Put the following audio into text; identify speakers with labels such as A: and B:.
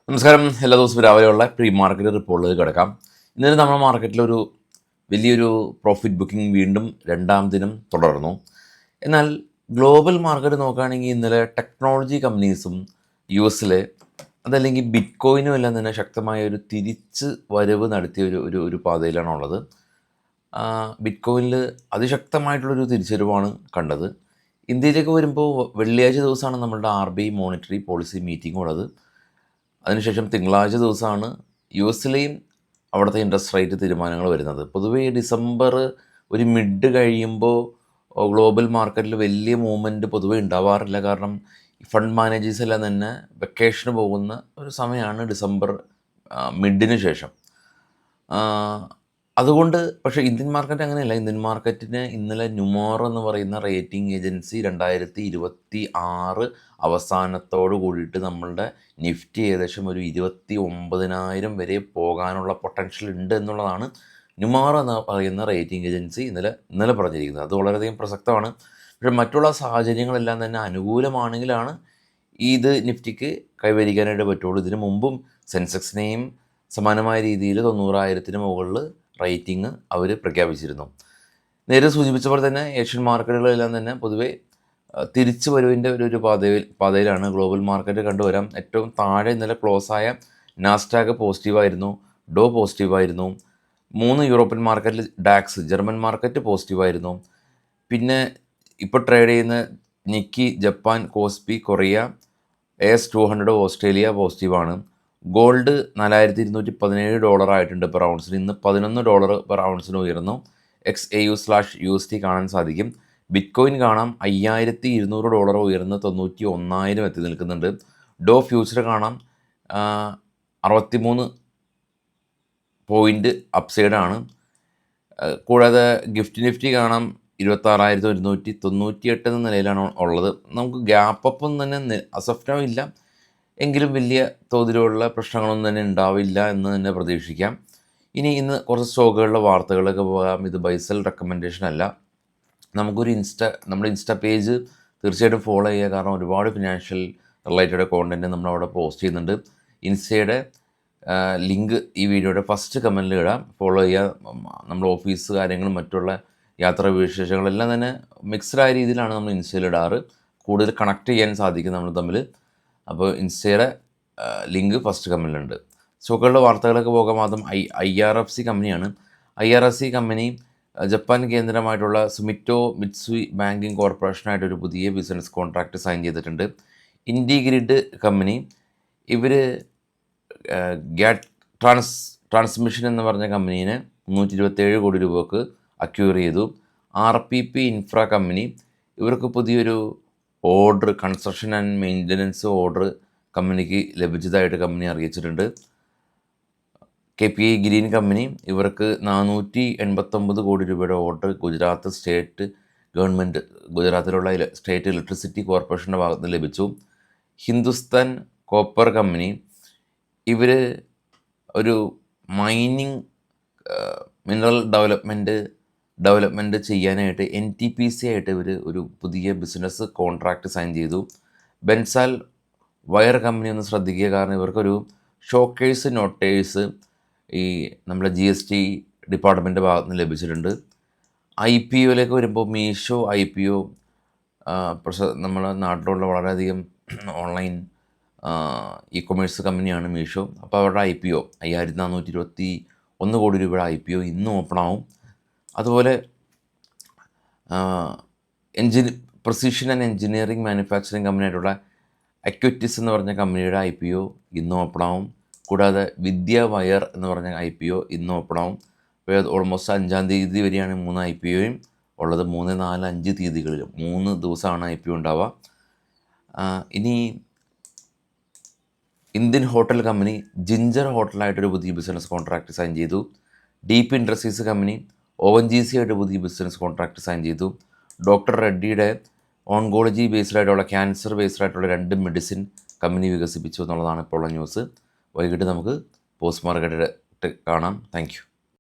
A: നമസ്കാരം. എല്ലാ ദിവസവും രാവിലെയുള്ള പ്രീ മാർക്കറ്റ് റിപ്പോർട്ടിലേക്ക് കിടക്കാം. ഇന്നലെ നമ്മുടെ മാർക്കറ്റിലൊരു വലിയൊരു പ്രോഫിറ്റ് ബുക്കിംഗ് വീണ്ടും രണ്ടാം ദിനം തുടർന്നു. എന്നാൽ ഗ്ലോബൽ മാർക്കറ്റ് നോക്കുകയാണെങ്കിൽ ഇന്നലെ ടെക്നോളജി കമ്പനീസും യു എസിലെ അതല്ലെങ്കിൽ ബിറ്റ് കോയിനും എല്ലാം തന്നെ ശക്തമായ ഒരു തിരിച്ച് വരവ് നടത്തിയ ഒരു പാതയിലാണുള്ളത്. ബിറ്റ് കോയിനിൽ അതിശക്തമായിട്ടുള്ളൊരു തിരിച്ചുവരവാണ് കണ്ടത്. ഇന്ത്യയിലേക്ക് വരുമ്പോൾ വെള്ളിയാഴ്ച ദിവസമാണ് നമ്മളുടെ RBI മോണിറ്ററി പോളിസി മീറ്റിംഗ് ഉള്ളത്. അതിനുശേഷം തിങ്കളാഴ്ച ദിവസമാണ് യു എസിലെയും അവിടുത്തെ ഇൻട്രസ്റ്റ് റേറ്റ് തീരുമാനങ്ങൾ വരുന്നത്. പൊതുവേ ഡിസംബർ ഒരു മിഡ് കഴിയുമ്പോൾ ഗ്ലോബൽ മാർക്കറ്റിൽ വലിയ മൂവ്മെൻറ്റ് പൊതുവേ ഉണ്ടാവാറില്ല. കാരണം ഫണ്ട് മാനേജേഴ്സ് എല്ലാം തന്നെ വെക്കേഷന് പോകുന്ന ഒരു സമയമാണ് ഡിസംബർ മിഡിന് ശേഷം. അതുകൊണ്ട് പക്ഷേ ഇന്ത്യൻ മാർക്കറ്റ് അങ്ങനെയല്ല. ഇന്ത്യൻ മാർക്കറ്റിന് ഇന്നലെ ന്യൂമോർ എന്ന് പറയുന്ന റേറ്റിംഗ് ഏജൻസി 2026 അവസാനത്തോട് കൂടിയിട്ട് നമ്മളുടെ നിഫ്റ്റി ഏകദേശം ഒരു 29,000 വരെ പോകാനുള്ള പൊട്ടൻഷ്യൽ ഉണ്ട് എന്നുള്ളതാണ് ന്യൂമോർ എന്ന് പറയുന്ന റേറ്റിംഗ് ഏജൻസി ഇന്നലെ പറഞ്ഞിരിക്കുന്നത്. അത് വളരെയധികം പ്രസക്തമാണ്. പക്ഷേ മറ്റുള്ള സാഹചര്യങ്ങളെല്ലാം തന്നെ അനുകൂലമാണെങ്കിലാണ് ഇത് നിഫ്റ്റിക്ക് കൈവരിക്കാനായിട്ട് പറ്റുള്ളൂ. ഇതിനു മുമ്പും സെൻസെക്സിനെയും സമാനമായ രീതിയിൽ 90,000 മുകളിൽ റേറ്റിംഗ് അവർ പ്രഖ്യാപിച്ചിരുന്നു. നേരെ സൂചിപ്പിച്ച പോലെ തന്നെ ഏഷ്യൻ മാർക്കറ്റുകളെല്ലാം തന്നെ പൊതുവേ തിരിച്ചു വരവിൻ്റെ ഒരു പാതയിലാണ് ഗ്ലോബൽ മാർക്കറ്റ് കണ്ടുവരാം. ഏറ്റവും താഴെ ഇന്നലെ ക്ലോസായ നാസ്ഡാക്ക് പോസിറ്റീവായിരുന്നു, ഡോ പോസിറ്റീവായിരുന്നു. 3 യൂറോപ്യൻ മാർക്കറ്റിൽ ഡാക്സ് ജർമ്മൻ മാർക്കറ്റ് പോസിറ്റീവായിരുന്നു. പിന്നെ ഇപ്പോൾ ട്രേഡ് ചെയ്യുന്ന Nikki Japan, KOSPI Korea, AS200 Australia പോസിറ്റീവാണ്. ഗോൾഡ് $4,217 ആയിട്ടുണ്ട് പെർ ഔൺസിന്. ഇന്ന് $11 പെർ ഔൺസിന് ഉയർന്നു. XAU/USD കാണാൻ സാധിക്കും. ബിറ്റ് കോയിൻ കാണാം $5,200 ഉയർന്ന് 91,000 എത്തി നിൽക്കുന്നുണ്ട്. ഡോ ഫ്യൂച്ചർ കാണാം 63 പോയിൻ്റ് അപ്സൈഡാണ്. കൂടാതെ നിഫ്റ്റി കാണാം 26,198 എന്ന നിലയിലാണ് ഉള്ളത്. നമുക്ക് ഗ്യാപ്പ് അപ്പം തന്നെ അസഫ്റ്റോ ഇല്ല, എങ്കിലും വലിയ തോതിലുള്ള പ്രശ്നങ്ങളൊന്നും തന്നെ ഉണ്ടാവില്ല എന്ന് തന്നെ പ്രതീക്ഷിക്കാം. ഇന്ന് കുറച്ച് സ്റ്റോക്കുകളുടെ വാർത്തകളൊക്കെ പോകാം. ഇത് ബൈസൽ റെക്കമെൻഡേഷൻ അല്ല. നമ്മുടെ ഇൻസ്റ്റ പേജ് തീർച്ചയായിട്ടും ഫോളോ ചെയ്യുക. കാരണം ഒരുപാട് ഫിനാൻഷ്യൽ റിലേറ്റഡ് കോണ്ടൻറ്റ് നമ്മളവിടെ പോസ്റ്റ് ചെയ്യുന്നുണ്ട്. ഇൻസ്റ്റയുടെ ലിങ്ക് ഈ വീഡിയോയുടെ ഫസ്റ്റ് കമൻറ്റിൽ ഇടാം. ഫോളോ ചെയ്യുക. നമ്മുടെ ഓഫീസ് കാര്യങ്ങളും മറ്റുള്ള യാത്രാ വിശേഷങ്ങളെല്ലാം തന്നെ മിക്സ്ഡായ രീതിയിലാണ് നമ്മൾ ഇൻസ്റ്റയിൽ ഇടാറ്. കൂടുതൽ കണക്ട് ചെയ്യാൻ സാധിക്കും നമ്മൾ തമ്മിൽ. അപ്പോൾ ഇൻസ്റ്റയുടെ ലിങ്ക് ഫസ്റ്റ് കമൻറ്റിലുണ്ട്. സ്റ്റോക്കുകളുടെ വാർത്തകളൊക്കെ പോകാം. ആദ്യം IRFC കമ്പനിയാണ്. IRFC കമ്പനി ജപ്പാൻ കേന്ദ്രമായിട്ടുള്ള സുമിറ്റോ മിത്സുയി ബാങ്കിങ് കോർപ്പറേഷനായിട്ടൊരു പുതിയ ബിസിനസ് കോൺട്രാക്റ്റ് സൈൻ ചെയ്തിട്ടുണ്ട്. ഇൻഡിഗ്രിഡ് കമ്പനി ഇവർ ട്രാൻസ്മിഷൻ എന്ന് പറഞ്ഞ കമ്പനീനെ 327 കോടി രൂപക്ക് അക്വയർ ചെയ്തു. RPP ഇൻഫ്ര കമ്പനി ഇവർക്ക് പുതിയൊരു order, construction and maintenance order കമ്പനിക്ക് ലഭിച്ചതായിട്ട് കമ്പനി അറിയിച്ചിട്ടുണ്ട്. KPI ഗ്രീൻ കമ്പനി ഇവർക്ക് 489 കോടി രൂപയുടെ ഓർഡർ ഗുജറാത്ത് സ്റ്റേറ്റ് ഗവൺമെൻറ്, ഗുജറാത്തിലുള്ള സ്റ്റേറ്റ് ഇലക്ട്രിസിറ്റി കോർപ്പറേഷൻ്റെ ഭാഗത്ത് നിന്ന് ലഭിച്ചു. ഹിന്ദുസ്ഥാൻ കോപ്പർ കമ്പനി ഇവർ ഒരു മൈനിങ് മിനറൽ ഡെവലപ്മെൻറ്റ് ചെയ്യാനായിട്ട് NTPC ആയിട്ട് ഇവർ ഒരു പുതിയ ബിസിനസ് കോൺട്രാക്റ്റ് സൈൻ ചെയ്തു. ബെൻസാൽ വയർ കമ്പനി ഒന്ന് ശ്രദ്ധിക്കുക. കാരണം ഇവർക്കൊരു ഷോക്കേഴ്സ് നോട്ടേഴ്സ് ഈ നമ്മുടെ GST ഡിപ്പാർട്ട്മെൻറ്റ് ഭാഗത്ത് നിന്ന് ലഭിച്ചിട്ടുണ്ട്. IPOയിലേക്ക് വരുമ്പോൾ മീഷോ IPO നമ്മുടെ നാട്ടിലുള്ള വളരെയധികം ഓൺലൈൻ ഇ-കൊമേഴ്സ് കമ്പനിയാണ് മീഷോ. അപ്പോൾ അവരുടെ IPO 5,421 കോടി രൂപയുടെ IPO ഇന്ന് ഓപ്പണാവും. അതുപോലെ precision and engineering manufacturing കമ്പനിയായിട്ടുള്ള Acutis എന്ന് പറഞ്ഞ കമ്പനിയുടെ IPO ഇന്ന് ഓപ്പണാവും. കൂടാതെ വിദ്യ വയർ എന്ന് പറഞ്ഞ IPO ഇന്ന് ഓപ്പണാവും. അപ്പോൾ ഓൾമോസ്റ്റ് 5-ാം തീയതി വരെയാണ് 3 IPOയും ഉള്ളത്. 3, 4, 5 തീയതികളിൽ 3 ദിവസമാണ് IPO ഉണ്ടാവുക. ഇന്ത്യൻ ഹോട്ടൽ കമ്പനി ജിഞ്ചർ ഹോട്ടലായിട്ടൊരു പുതിയ ബിസിനസ് കോൺട്രാക്റ്റ് സൈൻ ചെയ്തു. ഡീപ്പ് ഇൻഡസ്ട്രീസ് കമ്പനി ONGC ആയിട്ട് പുതിയ ബിസിനസ് കോൺട്രാക്റ്റ് സൈൻ ചെയ്തു. ഡോക്ടർ റെഡ്ഡിയുടെ ഓൺകോളജി ബേസ്ഡായിട്ടുള്ള ക്യാൻസർ ബേസ്ഡായിട്ടുള്ള 2 മെഡിസിൻ കമ്പനി വികസിപ്പിച്ചു എന്നുള്ളതാണ് ഇപ്പോൾ ഉള്ള ന്യൂസ്. വൈകിട്ട് നമുക്ക് പോസ്റ്റ് മാർക്കറ്റ് കാണാം. Thank U.